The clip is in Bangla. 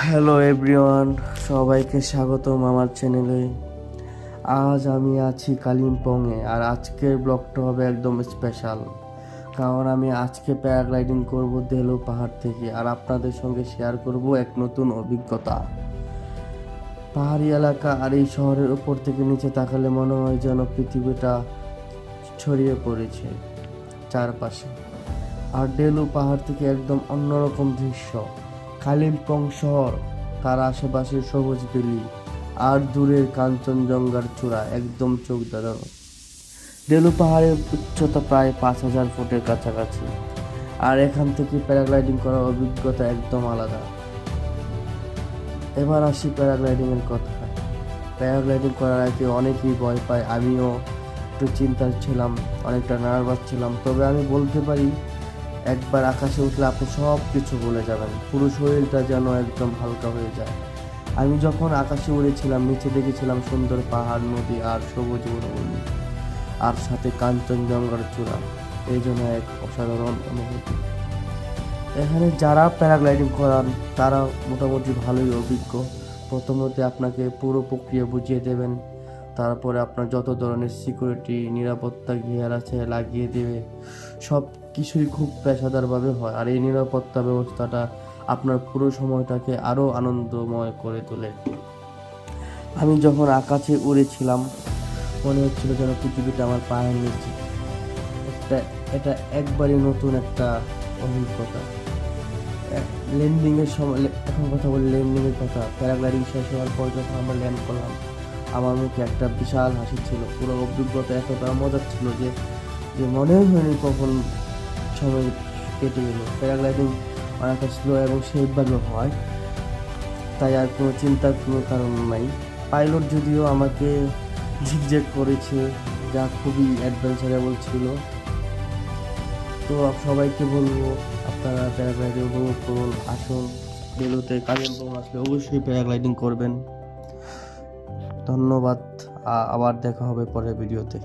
হ্যালো এভরিওয়ান, সবাইকে স্বাগতম আমার চ্যানেলে। আজ আমি আছি কালিম্পংয়ে, আর আজকের ব্লগটা হবে একদম স্পেশাল, কারণ আমি আজকে প্যারাগ্লাইডিং করব দেলো পাহাড় থেকে, আর আপনাদের সঙ্গে শেয়ার করব এক নতুন অভিজ্ঞতা। পাহাড়ি এলাকা, আর এই শহরের উপর থেকে নিচে তাকালে মনে হয় যেন পৃথিবীটা ছড়িয়ে পড়েছে চারপাশে। আর ডেলু পাহাড় থেকে একদম অন্যরকম দৃশ্য। কালিম্পং শহর, তার আশেপাশে সবুজ বেলি, আর দূরের কাঞ্চনজঙ্ঘার চূড়া একদম চোখ ধাঁধানো। ডেলু পাহাড়ের উচ্চতা প্রায় 5,000 ফুটের কাছাকাছি, আর এখান থেকে প্যারাগ্লাইডিং করার অভিজ্ঞতা একদম আলাদা। এবার আসি প্যারাগ্লাইডিং এর কথা। প্যারাগ্লাইডিং করার আগে অনেকেই ভয় পায়, আমিও একটু চিন্তা ছিলাম, অনেকটা নার্ভাস ছিলাম। তবে আমি বলতে পারি, একবার আকাশে উঠলে আপনি সব কিছু ভুলে যাবেন, পুরো শরীরটা যেন একদম হালকা হয়ে যায়। আমি যখন আকাশে উড়েছিলাম, নিচে দেখেছিলাম সুন্দর পাহাড়, নদী আর সবুজ বনভূমি, আর সাথে কাঞ্চনজঙ্ঘার চূড়া। এই জন্য এক অসাধারণ অনুভূতি। এখানে যারা প্যারাগ্লাইডিং করান তারা মোটামুটি ভালোই অভিজ্ঞ। প্রথমত আপনাকে পুরো প্রক্রিয়া বুঝিয়ে দেবেন, তারপরে আপনার যত ধরনের সিকিউরিটি, নিরাপত্তা গিয়ার আছে লাগিয়ে দেবে। সব কিছুই খুব পেশাদারভাবে হয়, আর এই নিরাপত্তা ব্যবস্থাটা আপনার পুরো সময়টাকে আরও আনন্দময় করে তোলে। আমি যখন আকাশে উড়েছিলাম, মনে হচ্ছিল যেন পৃথিবীটা আমার পায়ের নিচে। এটা একবারই নতুন একটা অভিজ্ঞতা। ল্যান্ডিংয়ের সময়, এখন কথা বলি ল্যান্ডিংয়ের কথা। প্যারাগ্লাইডিং শেষ হওয়ার পর যখন আমরা ল্যান্ড করলাম, আমার মুখে একটা বিশাল হাসি ছিল। পুরো অভিজ্ঞতা এতটা মজার ছিল যে যে মনেই হয়নি কখন সময় কেটে গেল। প্যারাগ্লাইডিং অনেকটা স্লো এবং সেফভাবে হয়, তাই আর কোনো চিন্তার কোনো কারণ নাই। পাইলট যদিও আমাকে জিগজ্যাগ করেছে, যা খুবই অ্যাডভেঞ্চারেবল ছিল। তো সবাইকে বলবো, আপনারা প্যারাগ্লাইডিং উপভোগ করুন। আসুন ডেলুতে, কালিম্পং আসলে অবশ্যই প্যারাগ্লাইডিং করবেন। ধন্যবাদ, আবার দেখা হবে পরের ভিডিওতে।